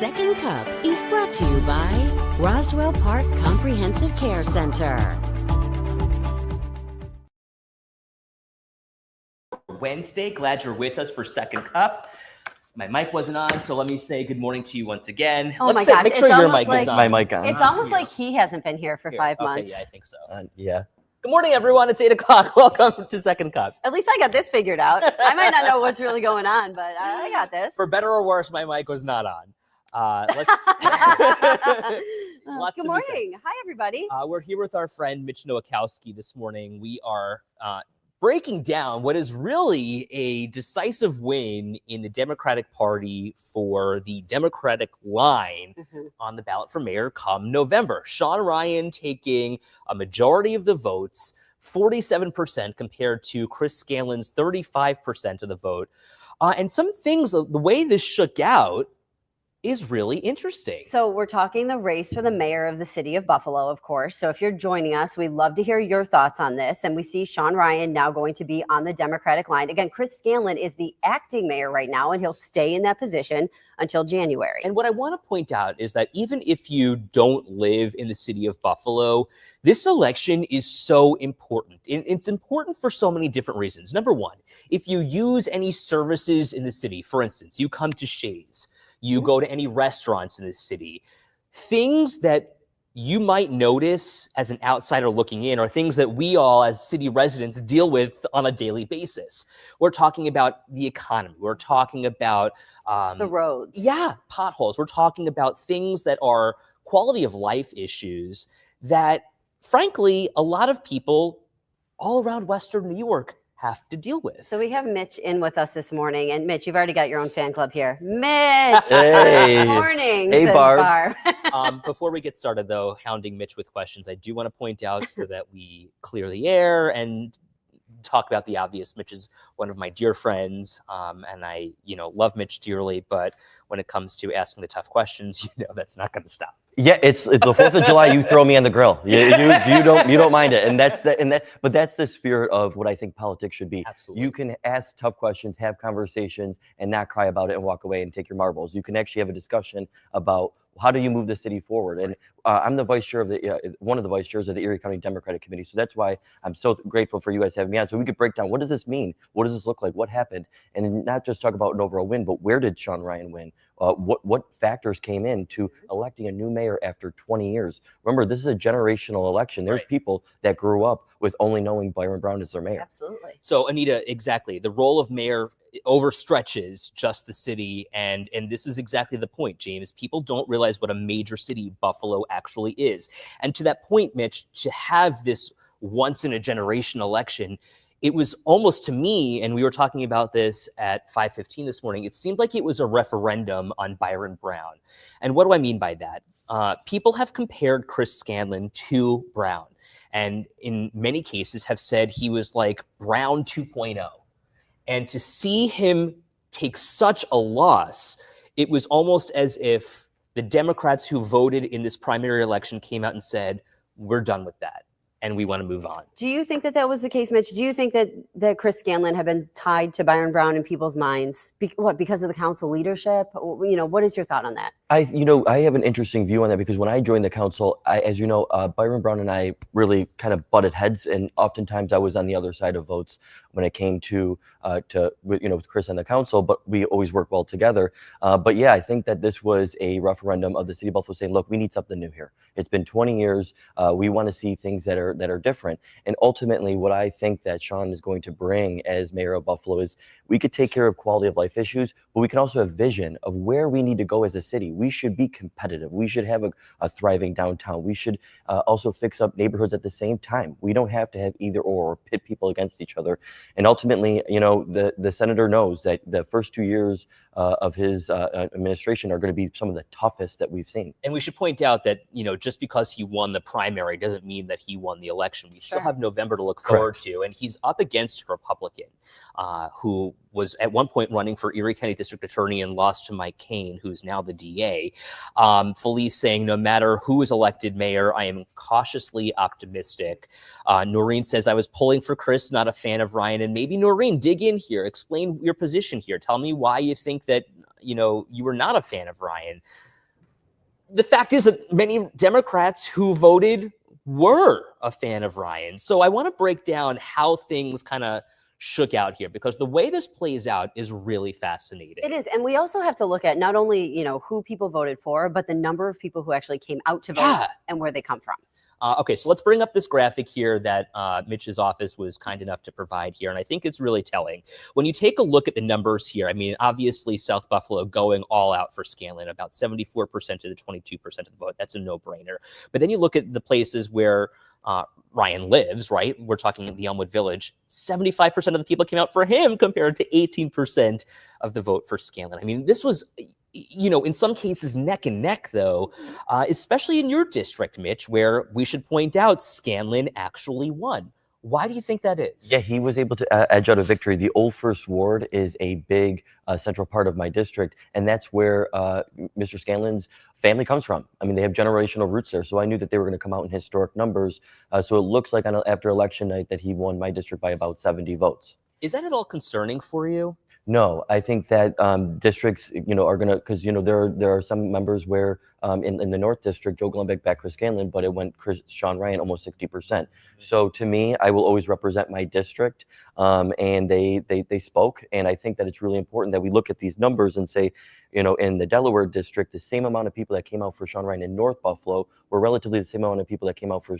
Second Cup is brought to you by Roswell Park Comprehensive Care Center. Wednesday, glad you're with us for Second Cup. My mic wasn't on, so let me say good morning to you once again. Oh my gosh, make sure your mic is on. My mic on. It's almost like he hasn't been here for 5 months. Okay, yeah, I think so. Yeah. Good morning, everyone. It's 8 o'clock. Welcome to Second Cup. At least I got this figured out. I might not know what's really going on, but I got this. For better or worse, my mic was not on. Good morning. Hi, everybody. We're here with our friend Mitch Nowakowski this morning. We are breaking down what is really a decisive win in the Democratic Party for the Democratic line on the ballot for mayor come November. Sean Ryan taking a majority of the votes, 47% compared to Chris Scanlon's 35% of the vote. And some things, the way this shook out, is really interesting. So we're talking the race for the mayor of the city of Buffalo, of course. So if you're joining us, we'd love to hear your thoughts on this. And we see Sean Ryan now going to be on the Democratic line. Again, Chris Scanlon is the acting mayor right now, and he'll stay in that position until January. And what I want to point out is that even if you don't live in the city of Buffalo, this election is so important. It's important for so many different reasons. Number one, if you use any services in the city, for instance, you come to Shays, you go to any restaurants in the city, things that you might notice as an outsider looking in are things that we all as city residents deal with on a daily basis. We're talking about the economy. We're talking about the roads. Yeah, potholes. We're talking about things that are quality of life issues that, frankly, a lot of people all around Western New York have to deal with. So we have Mitch in with us this morning. And Mitch, you've already got your own fan club here. Mitch! Hey. Good morning, Hey, says Barb. Before we get started, though, hounding Mitch with questions, I do want to point out so that we clear the air and talk about the obvious. Mitch is one of my dear friends, and I, love Mitch dearly. But when it comes to asking the tough questions, that's not going to stop. Yeah, it's the 4th of July. You throw me on the grill. You don't mind it, but that's the spirit of what I think politics should be. Absolutely. You can ask tough questions, have conversations, and not cry about it and walk away and take your marbles. You can actually have a discussion about how do you move the city forward. And I'm the vice chair of one of the vice chairs of the Erie County Democratic Committee. So that's why I'm so grateful for you guys having me on. So we could break down, what does this mean? What does this look like? What happened? And not just talk about an overall win, but where did Sean Ryan win? What factors came into electing a new mayor after 20 years? Remember, this is a generational election. There's people that grew up with only knowing Byron Brown as their mayor. Absolutely. So, Anita, exactly. The role of mayor overstretches just the city. And this is exactly the point, James. People don't realize what a major city Buffalo actually is. And to that point, Mitch, to have this once in a generation election, it was almost, to me, and we were talking about this at 5:15 this morning, it seemed like it was a referendum on Byron Brown. And what do I mean by that? People have compared Chris Scanlon to Brown, and in many cases have said he was like Brown 2.0. And to see him take such a loss, it was almost as if the Democrats who voted in this primary election came out and said, we're done with that, and we want to move on. Do you think that was the case, Mitch? Do you think that Chris Scanlon had been tied to Byron Brown in people's minds? Because of the council leadership? What is your thought on that? I have an interesting view on that, because when I joined the council, as you know, Byron Brown and I really kind of butted heads, and oftentimes I was on the other side of votes when it came to with Chris on the council, but we always work well together. But yeah, I think that this was a referendum of the city of Buffalo saying, look, we need something new here. It's been 20 years. We want to see things that are different. And ultimately, what I think that Sean is going to bring as mayor of Buffalo is we could take care of quality of life issues, but we can also have vision of where we need to go as a city. We should be competitive. We should have a thriving downtown. We should also fix up neighborhoods at the same time. We don't have to have either or pit people against each other. And ultimately, the senator knows that the first 2 years of his administration are going to be some of the toughest that we've seen. And we should point out that, just because he won the primary doesn't mean that he won the election. We still have November to look forward to. And he's up against a Republican who was at one point running for Erie County District Attorney and lost to Mike Kane, who's now the DA. Felice saying, no matter who is elected mayor, I am cautiously optimistic. Noreen says, I was pulling for Chris, not a fan of Ryan. And maybe Noreen, dig in here, explain your position here. Tell me why you think that, you were not a fan of Ryan. the fact is that many Democrats who voted were a fan of Ryan. So I want to break down how things kind of shook out here, because the way this plays out is really fascinating. It is. And we also have to look at not only, who people voted for, but the number of people who actually came out to vote and where they come from. Okay, so let's bring up this graphic here that Mitch's office was kind enough to provide here, and I think it's really telling. When you take a look at the numbers here, I mean, obviously South Buffalo going all out for Scanlon, about 74% to the 22% of the vote. That's a no-brainer. But then you look at the places where Ryan lives, right? We're talking the Elmwood Village. 75% of the people came out for him compared to 18% of the vote for Scanlon. I mean, this was, in some cases neck and neck, though, especially in your district, Mitch, where we should point out Scanlon actually won. Why do you think that is? Yeah, he was able to edge out a victory. The Old First Ward is a big central part of my district, and that's where Mr. Scanlon's family comes from. I mean, they have generational roots there, so I knew that they were going to come out in historic numbers. So it looks like after election night that he won my district by about 70 votes. Is that at all concerning for you? No, I think that districts, are going to, because, there are some members where in the North District, Joe Glenbeck backed Chris Scanlon, but it went Sean Ryan almost 60%. So to me, I will always represent my district, and they spoke. And I think that it's really important that we look at these numbers and say, in the Delaware District, the same amount of people that came out for Sean Ryan in North Buffalo were relatively the same amount of people that came out for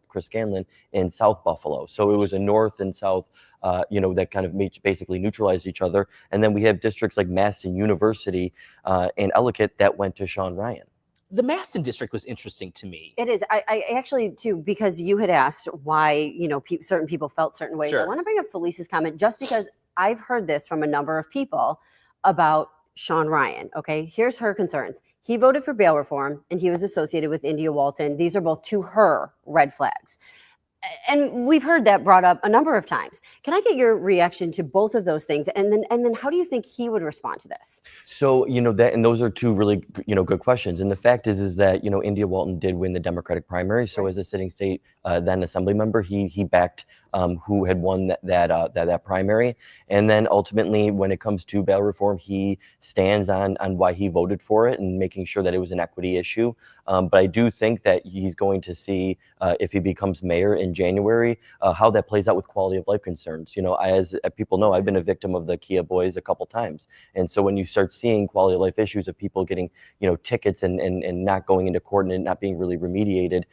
Chris Scanlon in South Buffalo. So it was a North and South, that kind of basically neutralized each other. And then we have districts like Maston University and Ellicott that went to Sean Ryan. The Maston district was interesting to me. It is. I actually, too, because you had asked why, certain people felt certain ways. Sure. I want to bring up Felice's comment just because I've heard this from a number of people about Sean Ryan. Okay, here's her concerns. He voted for bail reform and he was associated with India Walton. These are both to her red flags. And we've heard that brought up a number of times. Can I get your reaction to both of those things? And then how do you think he would respond to this? So, and those are two really, good questions. And the fact is that, India Walton did win the Democratic primary. So as a sitting state, then assembly member, he backed who had won that primary. And then ultimately, when it comes to bail reform, he stands on why he voted for it and making sure that it was an equity issue. But I do think that he's going to see if he becomes mayor in January, how that plays out with quality of life concerns. As people know, I've been a victim of the Kia boys a couple times. And so when you start seeing quality of life issues of people getting, tickets and not going into court and it not being really remediated,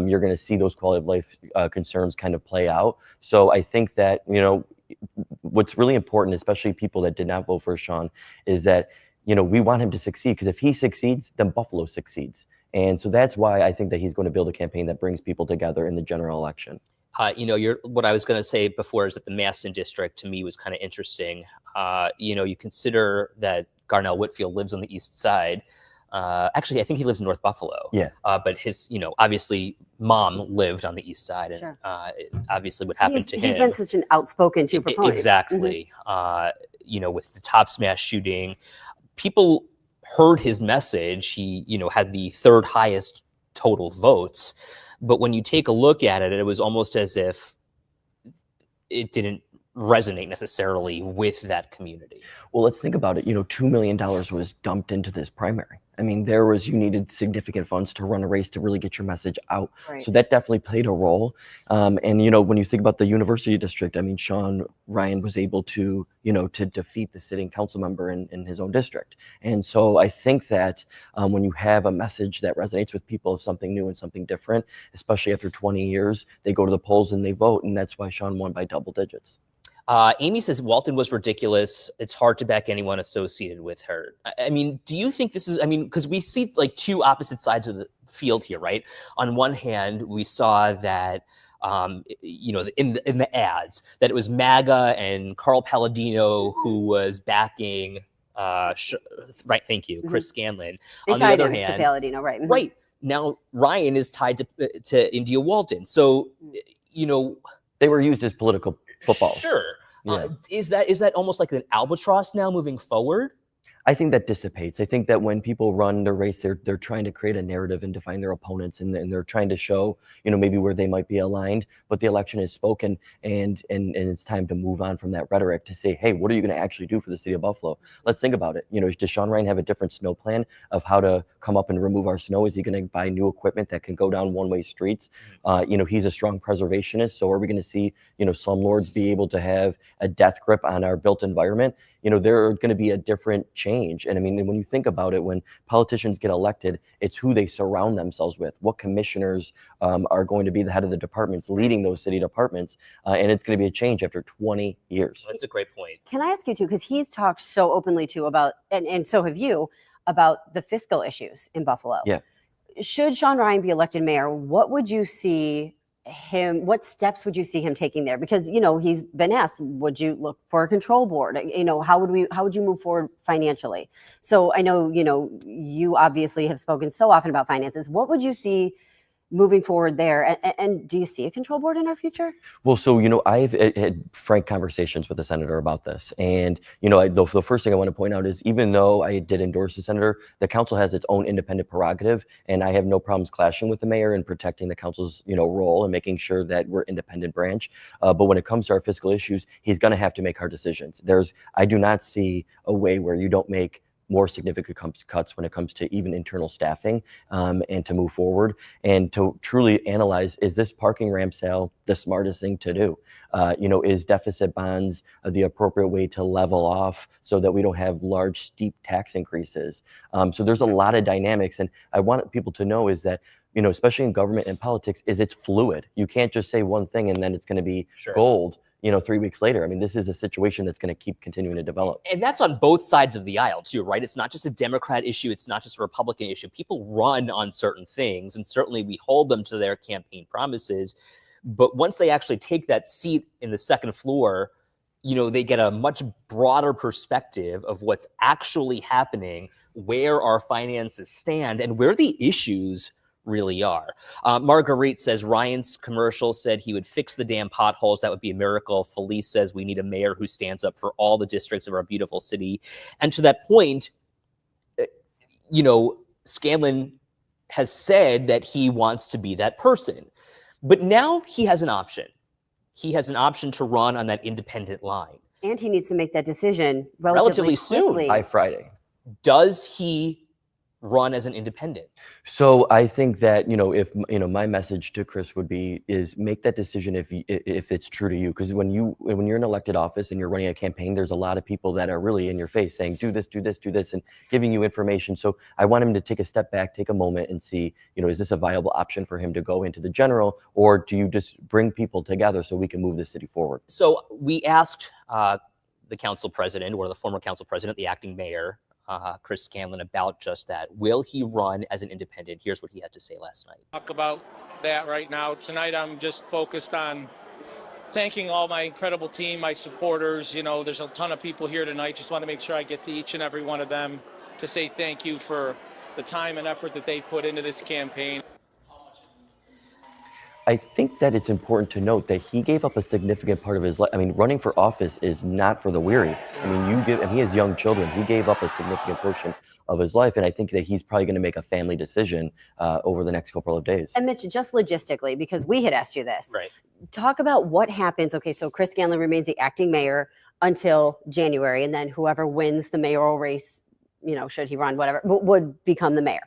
you're going to see those quality of life concerns kind of play out. So I think that, what's really important, especially people that did not vote for Sean, is that, we want him to succeed, because if he succeeds, then Buffalo succeeds. And so that's why I think that he's going to build a campaign that brings people together in the general election. What I was going to say before is that the Maston district to me was kind of interesting. You consider that Garnell Whitfield lives on the east side. Actually, I think he lives in North Buffalo. Yeah. But his, obviously mom lived on the east side, and Sure. Obviously what happened to him. He's been such an outspoken proponent. Exactly. With the Top Smash shooting, people heard his message. He, had the third highest total votes. But when you take a look at it, it was almost as if it didn't resonate necessarily with that community. Well, let's think about it. $2 million was dumped into this primary. I mean, you needed significant funds to run a race to really get your message out. Right. So that definitely played a role. And, when you think about the university district, I mean, Sean Ryan was able to, to defeat the sitting council member in his own district. And so I think that when you have a message that resonates with people of something new and something different, especially after 20 years, they go to the polls and they vote. And that's why Sean won by double digits. Amy says Walton was ridiculous. It's hard to back anyone associated with her. I mean, do you think this is, because we see like two opposite sides of the field here, right? On one hand, we saw that, in the ads, that it was MAGA and Carl Palladino who was backing, right, thank you, Chris Scanlon. They On the tied other him hand, to Palladino, right? Mhm. right, now Ryan is tied to India Walton. So, They were used as political footballs. Sure. Yeah. Is that almost like an albatross now moving forward? I think that dissipates. I think that when people run the race, they're trying to create a narrative and define their opponents, and they're trying to show, maybe where they might be aligned. But the election is spoken, and it's time to move on from that rhetoric to say, hey, what are you going to actually do for the city of Buffalo? Let's think about it. Does Sean Ryan have a different snow plan of how to come up and remove our snow? Is he going to buy new equipment that can go down one-way streets? He's a strong preservationist. So are we going to see, slumlords be able to have a death grip on our built environment? There are going to be a different change. And I mean, when you think about it, when politicians get elected, it's who they surround themselves with. What commissioners are going to be the head of the departments leading those city departments. And it's going to be a change after 20 years. That's a great point. Can I ask you too, because he's talked so openly too about, and so have you, about the fiscal issues in Buffalo. Yeah. Should Sean Ryan be elected mayor, what steps would you see him taking there? Because, he's been asked, would you look for a control board? How would you move forward financially? So I know, you obviously have spoken so often about finances. What would you see moving forward there? And do you see a control board in our future? Well, so, I've had frank conversations with the senator about this. And, the first thing I want to point out is, even though I did endorse the senator, the council has its own independent prerogative, and I have no problems clashing with the mayor and protecting the council's, role and making sure that we're independent branch. But when it comes to our fiscal issues, he's going to have to make hard decisions. I do not see a way where you don't make more significant cuts when it comes to even internal staffing, and to move forward and to truly analyze, is this parking ramp sale the smartest thing to do? Is deficit bonds the appropriate way to level off so that we don't have large, steep tax increases? So there's a lot of dynamics, and I want people to know is that, especially in government and politics, it's fluid. You can't just say one thing and then it's going to be gold. 3 weeks later. I mean, this is a situation that's going to keep continuing to develop. And that's on both sides of the aisle too, right? It's not just a Democrat issue. It's not just a Republican issue. People run on certain things, and certainly we hold them to their campaign promises. But once they actually take that seat in the second floor, they get a much broader perspective of what's actually happening, where our finances stand, and where the issues really are. Marguerite says Ryan's commercial said he would fix the damn potholes. That would be a miracle. Felice says we need a mayor who stands up for all the districts of our beautiful city. And to that point, Scanlon has said that he wants to be that person. But now he has an option. He has an option to run on that independent line. And he needs to make that decision relatively soon. By Friday. Does he run as an independent? So I think that, if, my message to Chris would be, is make that decision if it's true to you. Because when you're in elected office and you're running a campaign, there's a lot of people that are really in your face saying, do this, do this, do this, and giving you information. So I want him to take a step back, take a moment and see, is this a viable option for him to go into the general, or do you just bring people together so we can move the city forward? So we asked the council president, or the former council president, the acting mayor, Chris Scanlon, about just that. Will he run as an independent? Here's what he had to say last night. Talk about that right now. Tonight I'm just focused on thanking all my incredible team, my supporters. There's a ton of people here tonight. Just want to make sure I get to each and every one of them to say thank you for the time and effort that they put into this campaign. I think that it's important to note that he gave up a significant part of his life. I mean, running for office is not for the weary. I mean, and he has young children. He gave up a significant portion of his life, and I think that he's probably going to make a family decision over the next couple of days. And Mitch, just logistically, because we had asked you this, right? Talk about what happens. Okay, so Chris Scanlon remains the acting mayor until January, and then whoever wins the mayoral race, should he run, whatever, would become the mayor.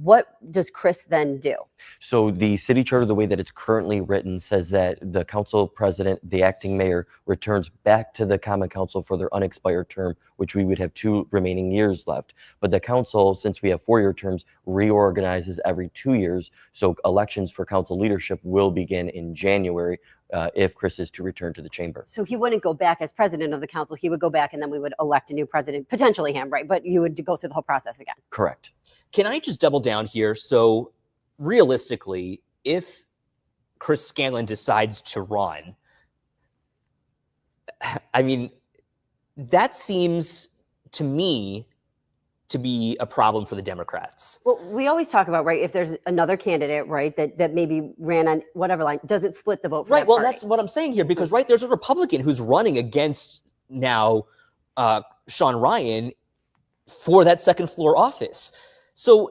What does Chris then do? So the city charter, the way that it's currently written, says that the council president, the acting mayor, returns back to the common council for their unexpired term, which we would have 2 remaining years left. But the council, since we have 4-year terms, reorganizes every 2 years. So elections for council leadership will begin in January if Chris is to return to the chamber. So he wouldn't go back as president of the council. He would go back and then we would elect a new president, potentially him, right? But you would go through the whole process again. Correct. Can I just double down here? So realistically, if Chris Scanlon decides to run, I mean, that seems to me to be a problem for the Democrats. Well, we always talk about, right, if there's another candidate, right, that maybe ran on whatever line, does it split the vote for right, that well, party? That's what I'm saying here, because, right, there's a Republican who's running against now Sean Ryan, for that second floor office. So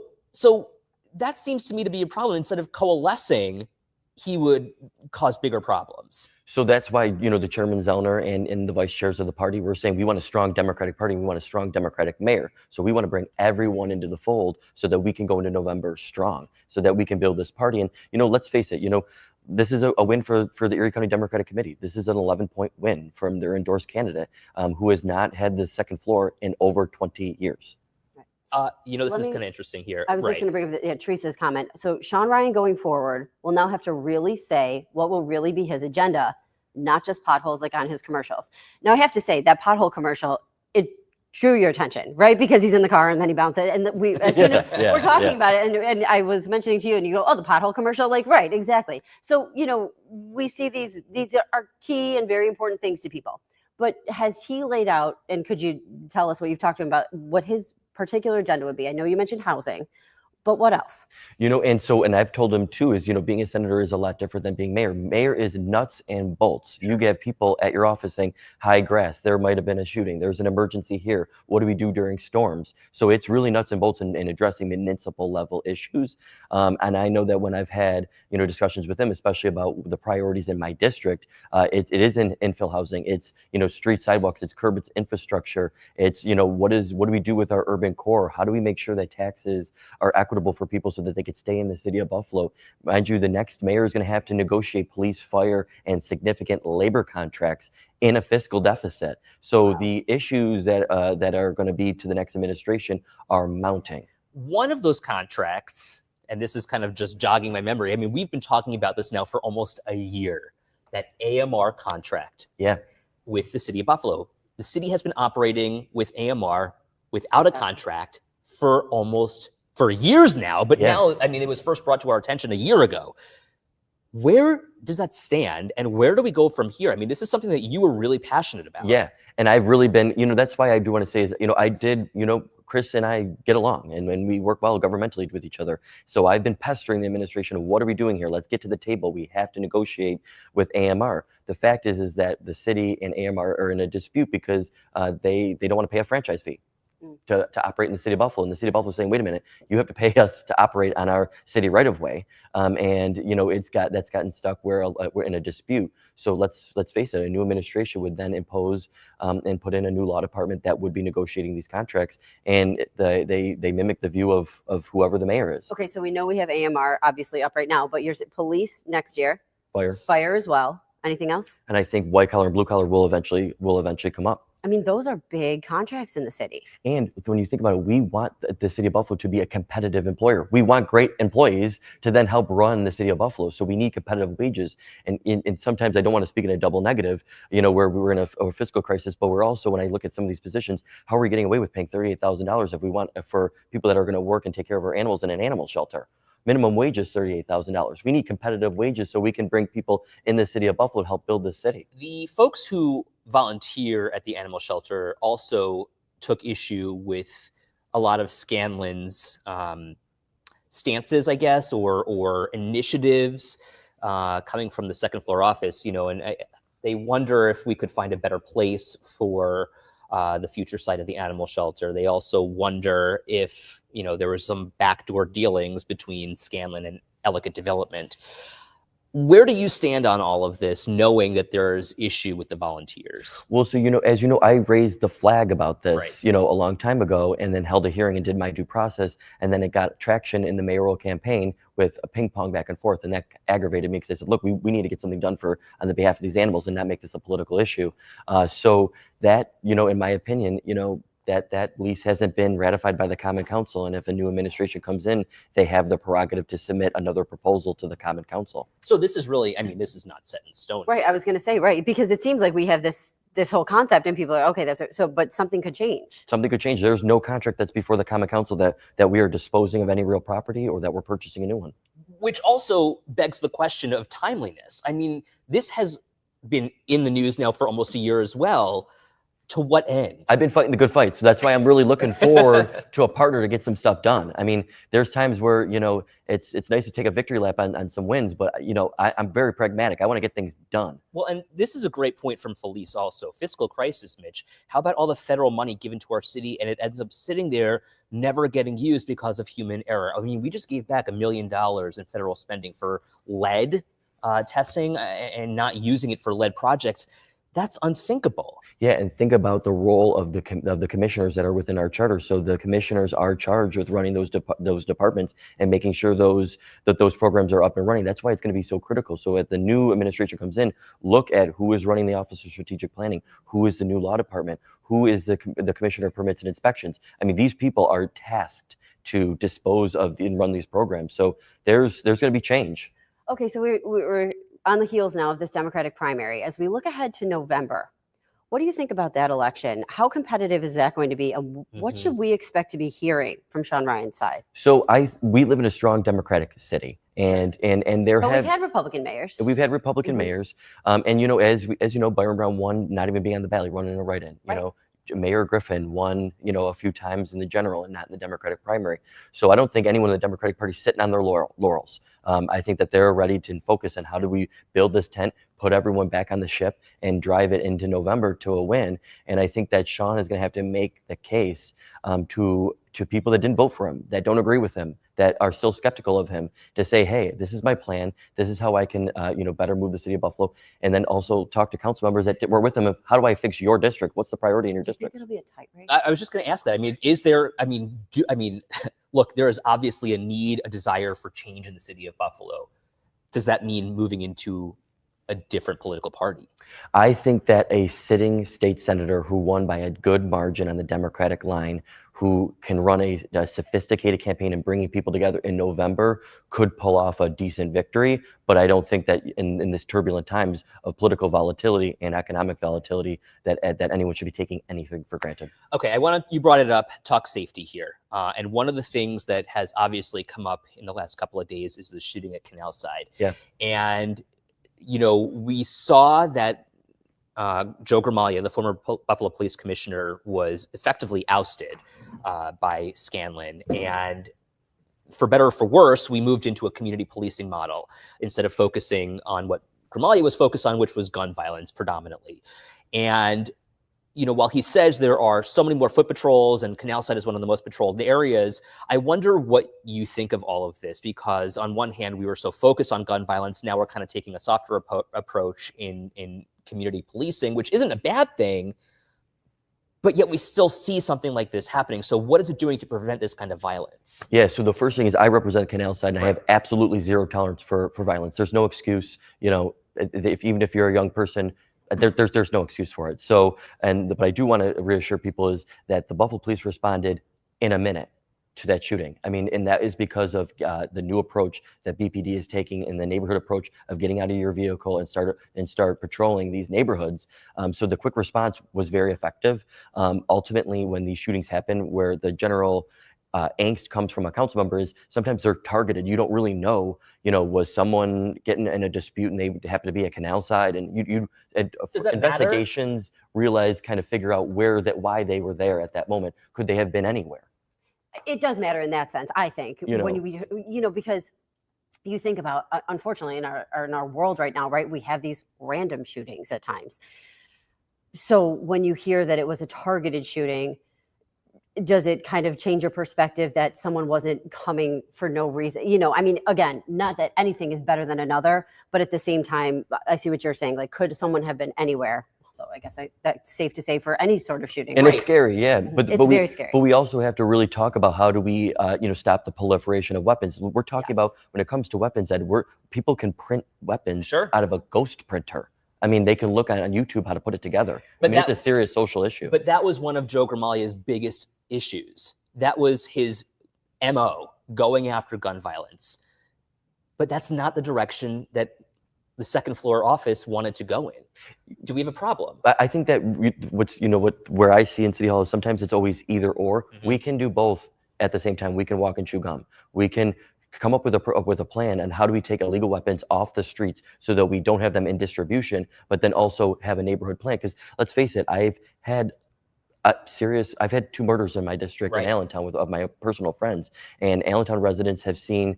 that seems to me to be a problem. Instead of coalescing, he would cause bigger problems. So that's why, the Chairman Zellner and the vice chairs of the party were saying we want a strong Democratic Party. We want a strong Democratic mayor. So we want to bring everyone into the fold so that we can go into November strong, so that we can build this party. And, let's face it, this is a win for the Erie County Democratic Committee. This is an 11-point win from their endorsed candidate who has not had the second floor in over 20 years. This is kind of interesting here. I was just going to bring up Teresa's comment. So Sean Ryan going forward will now have to really say what will really be his agenda, not just potholes like on his commercials. Now I have to say that pothole commercial, it drew your attention, right? Because he's in the car and then he bounces. And as soon as we're talking about it, and I was mentioning to you, and you go, "Oh, the pothole commercial," like, right, exactly. So we see these are key and very important things to people. But has he laid out? And could you tell us what you've talked to him about? What his particular agenda would be? I know you mentioned housing, but what else? And I've told him too, is, being a senator is a lot different than being mayor. Mayor is nuts and bolts. You get people at your office saying, high grass, there might have been a shooting. There's an emergency here. What do we do during storms? So it's really nuts and bolts in addressing municipal level issues. And I know that when I've had, discussions with him, especially about the priorities in my district, it is in infill housing. It's, street sidewalks, it's curb, it's infrastructure. It's, what do we do with our urban core? How do we make sure that taxes are equitable for people so that they could stay in the city of Buffalo? Mind you, the next mayor is going to have to negotiate police, fire, and significant labor contracts in a fiscal deficit. So the issues that are going to be to the next administration are mounting. One of those contracts, and this is kind of just jogging my memory, I mean, we've been talking about this now for almost a year, that AMR contract with the city of Buffalo. The city has been operating with AMR without a contract for years now, but now, I mean, it was first brought to our attention a year ago. Where does that stand, and where do we go from here? I mean, this is something that you were really passionate about. Yeah, and I've really been, that's why I do want to say is, I did, Chris and I get along and we work well governmentally with each other. So I've been pestering the administration of what are we doing here? Let's get to the table. We have to negotiate with AMR. The fact is that the city and AMR are in a dispute because they don't want to pay a franchise fee to operate in the city of Buffalo. And the city of Buffalo is saying, wait a minute, you have to pay us to operate on our city right of way. And that's gotten stuck where we're in a dispute. So let's face it, a new administration would then impose and put in a new law department that would be negotiating these contracts. And they mimic the view of whoever the mayor is. Okay, so we know we have AMR obviously up right now, but you're police next year. Fire as well. Anything else? And I think white collar and blue collar will eventually come up. I mean, those are big contracts in the city. And when you think about it, we want the city of Buffalo to be a competitive employer. We want great employees to then help run the city of Buffalo. So we need competitive wages. And sometimes I don't want to speak in a double negative, where we were in a fiscal crisis, but we're also, when I look at some of these positions, how are we getting away with paying $38,000 if we want for people that are going to work and take care of our animals in an animal shelter? Minimum wage is $38,000. We need competitive wages so we can bring people in the city of Buffalo to help build this city. The folks who volunteer at the animal shelter also took issue with a lot of Scanlon's stances, I guess, or initiatives coming from the second floor office, and they wonder if we could find a better place for the future site of the animal shelter. They also wonder if, there was some backdoor dealings between Scanlon and Ellicott Development. Where do you stand on all of this, knowing that there's issue with the volunteers? Well, so, as you know, I raised the flag about this, a long time ago, and then held a hearing and did my due process. And then it got traction in the mayoral campaign with a ping pong back and forth. And that aggravated me because I said, look, we need to get something done on the behalf of these animals and not make this a political issue. So that, in my opinion, that lease hasn't been ratified by the Common Council. And if a new administration comes in, they have the prerogative to submit another proposal to the Common Council. So this is really, this is not set in stone. Right. I was going to say, right, because it seems like we have this whole concept and people are, okay, but something could change. Something could change. There's no contract that's before the Common Council that we are disposing of any real property or that we're purchasing a new one. Which also begs the question of timeliness. This has been in the news now for almost a year as well. To what end? I've been fighting the good fight, so that's why I'm really looking forward to a partner to get some stuff done. I mean, there's times where, you know, it's nice to take a victory lap on some wins, but, you know, I'm very pragmatic. I want to get things done. Well, and this is a great point from Felice also. Fiscal crisis, Mitch. How about all the federal money given to our city and it ends up sitting there, never getting used because of human error? I mean, we just gave back $1 million in federal spending for lead testing and not using it for lead projects. That's unthinkable. Yeah, and think about the role of the commissioners that are within our charter. So the commissioners are charged with running those departments and making sure those programs are up and running. That's why it's going to be so critical. So as the new administration comes in, look at who is running the Office of Strategic Planning, who is the new law department, who is the commissioner of permits and inspections. I mean, these people are tasked to dispose of and run these programs. So there's going to be change. Okay, so we're on the heels now of this Democratic primary. As we look ahead to November, what do you think about that election? How competitive is that going to be? And what should we expect to be hearing from Sean Ryan's side? So we live in a strong Democratic city, and there But have we've had Republican mayors. we've had Republican mayors, and you know, as you know, Byron Brown won, not even being on the ballot, running a write-in. You Right. know, Mayor Griffin won, you know, a few times in the general and not in the Democratic primary. So I don't think anyone in the Democratic Party is sitting on their laurels. I think that they're ready to focus on how do we build this tent, put everyone back on the ship, and drive it into November to a win. And I think that Sean is going to have to make the case to people that didn't vote for him, that don't agree with him, that are still skeptical of him, to say, hey, this is my plan. This is how I can, you know, better move the city of Buffalo. And then also talk to council members that were with him of how do I fix your district? What's the priority in your Do you think district? it'll be a tight race? I was just going to ask that. I mean, is there, look, there is obviously a need, a desire for change in the city of Buffalo. Does that mean moving into a different political party? I think that a sitting state senator who won by a good margin on the Democratic line, who can run a sophisticated campaign and bringing people together in November, could pull off a decent victory. But I don't think that in this turbulent times of political volatility and economic volatility that anyone should be taking anything for granted. Okay, you brought it up, talk safety here. And one of the things that has obviously come up in the last couple of days is the shooting at Canal Side. Yeah. And, you know, we saw that Joe Gramaglia, the former Buffalo Police Commissioner, was effectively ousted by Scanlon. And for better or for worse, we moved into a community policing model instead of focusing on what Gramaglia was focused on, which was gun violence predominantly. And, you know, while he says there are so many more foot patrols and Canal Side is one of the most patrolled areas, I wonder what you think of all of this, because on one hand, we were so focused on gun violence. Now we're kind of taking a softer approach in community policing, which isn't a bad thing, but yet we still see something like this happening. So what is it doing to prevent this kind of violence? Yeah, so the first thing is I represent Canal Side, and I have absolutely zero tolerance for violence. There's no excuse, you know, even if you're a young person, there's no excuse for it. So, but I do want to reassure people is that the Buffalo Police responded in a minute to that shooting. I mean, and that is because of the new approach that BPD is taking in the neighborhood approach of getting out of your vehicle and start patrolling these neighborhoods. So the quick response was very effective. Ultimately, when these shootings happen, where the general angst comes from a council member is sometimes they're targeted. You don't really know, you know, was someone getting in a dispute and they happen to be at Canal Side, and Does that investigations figure out why they were there at that moment. Could they have been anywhere? It does matter in that sense, I think, when because you think about, unfortunately, in our world right now, right, we have these random shootings at times. So when you hear that it was a targeted shooting, does it kind of change your perspective that someone wasn't coming for no reason? You know, I mean, again, not that anything is better than another, but at the same time, I see what you're saying. Like, could someone have been anywhere? Although I guess that's safe to say for any sort of shooting. And right? It's scary, yeah. But very scary. But we also have to really talk about how do we, stop the proliferation of weapons. We're talking about when it comes to weapons that people can print weapons out of a ghost printer. I mean, they can look on YouTube how to put it together. But it's a serious social issue. But that was one of Joe Gramaglia's biggest issues. That was his MO, going after gun violence. But that's not the direction that the second floor office wanted to go in. Do we have a problem? I think that where I see in City Hall is sometimes it's always either or. We can do both at the same time. We can walk and chew gum. We can come up with a plan on how do we take illegal weapons off the streets so that we don't have them in distribution, but then also have a neighborhood plan. Because let's face it, I've had I've had 2 murders in my district in Allentown of my personal friends, and Allentown residents have seen,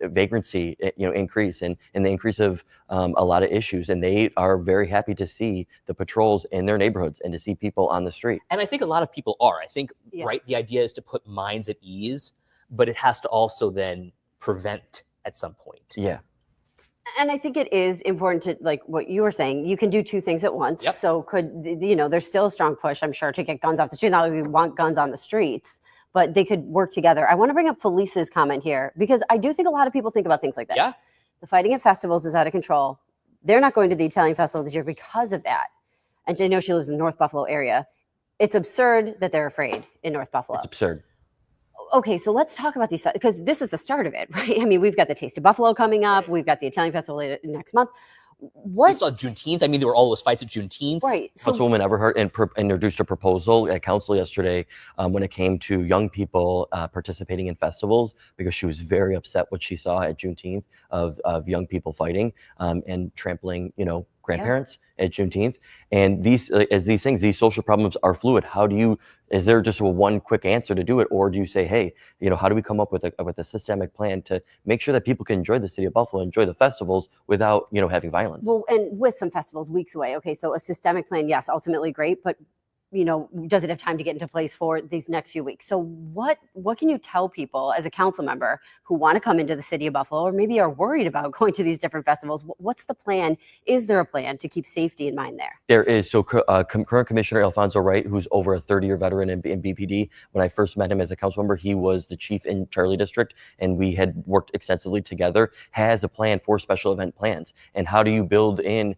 vagrancy, increase and the increase of a lot of issues, and they are very happy to see the patrols in their neighborhoods and to see people on the street. And I think a lot of people are. I think, the idea is to put minds at ease, but it has to also then prevent at some point. Yeah. And I think it is important to, like what you were saying, you can do 2 things at once. Yep. So there's still a strong push, I'm sure, to get guns off the street. Not that we want guns on the streets, but they could work together. I want to bring up Felice's comment here, because I do think a lot of people think about things like this. Yeah. The fighting at festivals is out of control. They're not going to the Italian festival this year because of that. And I know she lives in the North Buffalo area. It's absurd that they're afraid in North Buffalo. It's absurd. Okay, so let's talk about these, because this is the start of it, right? I mean, we've got the Taste of Buffalo coming up. We've got the Italian Festival next month. We saw Juneteenth. I mean, there were all those fights at Juneteenth. Right. So, Councilwoman Everhart introduced a proposal at council yesterday when it came to young people participating in festivals, because she was very upset what she saw at Juneteenth of young people fighting and trampling, grandparents at Juneteenth. And these social problems are fluid. Is there just one quick answer to do it? Or do you say, hey, how do we come up with a systemic plan to make sure that people can enjoy the city of Buffalo, enjoy the festivals without, having violence? well, and with some festivals weeks away. Okay, so a systemic plan, yes, ultimately great, but does it have time to get into place for these next few weeks? So what can you tell people as a council member who want to come into the city of Buffalo, or maybe are worried about going to these different festivals? What's the plan? Is there a plan to keep safety in mind there? There is. So current Commissioner Alfonso Wright, who's over a 30-year veteran in BPD, when I first met him as a council member, he was the chief in Charlie District, and we had worked extensively together, has a plan for special event plans. And how do you build in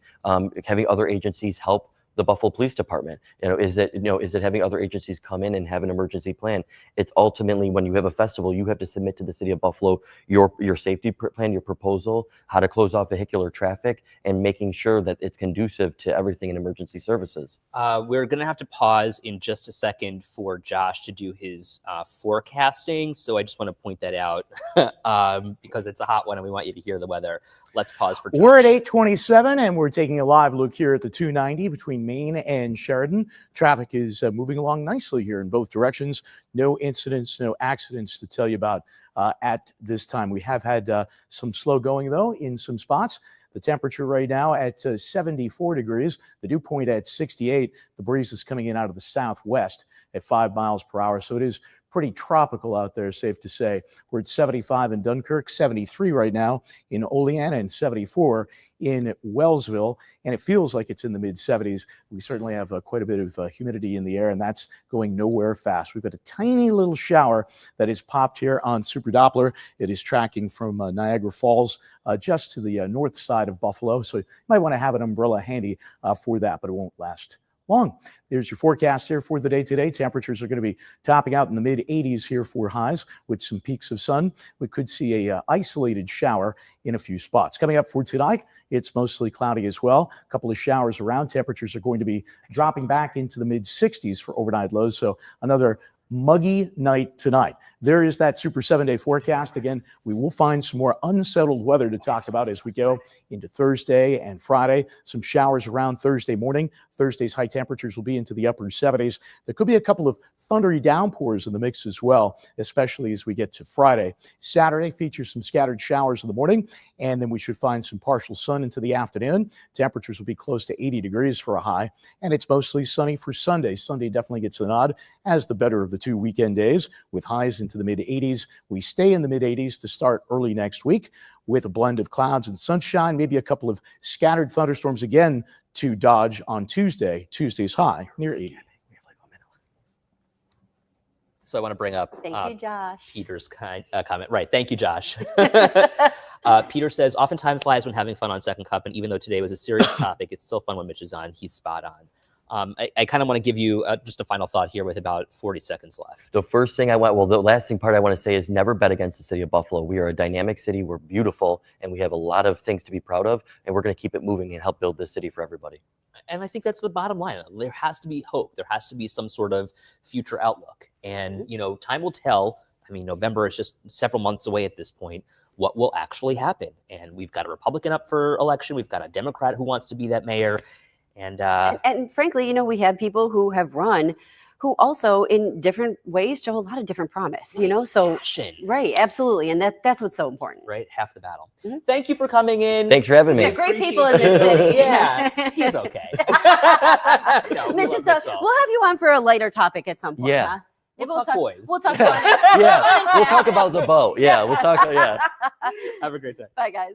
having other agencies help the Buffalo Police Department? Is it having other agencies come in and have an emergency plan? It's ultimately, when you have a festival, you have to submit to the city of Buffalo your safety plan, your proposal, how to close off vehicular traffic, and making sure that it's conducive to everything in emergency services. We're going to have to pause in just a second for Josh to do his forecasting. So I just want to point that out because it's a hot one and we want you to hear the weather. Let's pause for Josh. We're at 8:27 and we're taking a live look here at the 290 between Main and Sheridan. Traffic is moving along nicely here in both directions. No incidents, no accidents to tell you about at this time. We have had some slow going, though, in some spots. The temperature right now at 74 degrees, the dew point at 68. The breeze is coming in out of the southwest at 5 miles per hour. So it is pretty tropical out there, safe to say. We're at 75 in Dunkirk, 73 right now in Oleana, and 74 in Wellsville, and it feels like it's in the mid-70s. We certainly have quite a bit of humidity in the air, and that's going nowhere fast. We've got a tiny little shower that is popped here on Super Doppler. It is tracking from Niagara Falls just to the north side of Buffalo, so you might want to have an umbrella handy for that, but it won't last long. There's your forecast here for the day today. Temperatures are going to be topping out in the mid 80s here for highs with some peaks of sun. We could see a isolated shower in a few spots. Coming up for tonight, it's mostly cloudy as well. A couple of showers around. Temperatures are going to be dropping back into the mid 60s for overnight lows. So another muggy night tonight. There is that Super 7-day forecast. Again, we will find some more unsettled weather to talk about as we go into Thursday and Friday. Some showers around Thursday morning. Thursday's high temperatures will be into the upper 70s. There could be a couple of thundery downpours in the mix as well, especially as we get to Friday. Saturday features some scattered showers in the morning, and then we should find some partial sun into the afternoon. Temperatures will be close to 80 degrees for a high, and it's mostly sunny for Sunday. Sunday definitely gets the nod as the better of the 2 weekend days with highs into the mid 80s. We stay in the mid 80s to start early next week with a blend of clouds and sunshine, maybe a couple of scattered thunderstorms again to dodge on Tuesday. Tuesday's high near 80. So I want to bring up Thank you, Josh. Peter's comment. Right. Thank you, Josh. Peter says, oftentimes flies when having fun on Second Cup, and even though today was a serious topic, it's still fun when Mitch is on. He's spot on. I kind of want to give you just a final thought here with about 40 seconds left. The first thing the last part I want to say is never bet against the city of Buffalo. We are a dynamic city. We're beautiful, and we have a lot of things to be proud of, and we're going to keep it moving and help build this city for everybody. And I think that's the bottom line. There has to be hope. There has to be some sort of future outlook. And, time will tell I mean, November is just several months away at this point. What will actually happen? And we've got a Republican up for election. We've got a Democrat who wants to be that mayor. And frankly, you know, we have people who have run who also in different ways show a lot of different promise, you know, so passion, right, absolutely. And that's what's so important. right? Half the battle. Mhm. Thank you for coming in. Thanks for having We me. got great people in this city. Yeah, he's okay. No, we Mitch, love it's a- Mitch all. we'll have you on for a lighter topic at some point. Yeah. Huh? Maybe We'll talk boys. We'll talk Yeah. boys. Yeah, we'll talk about the boat. Yeah, we'll talk. Yeah. Have a great day. Bye, guys.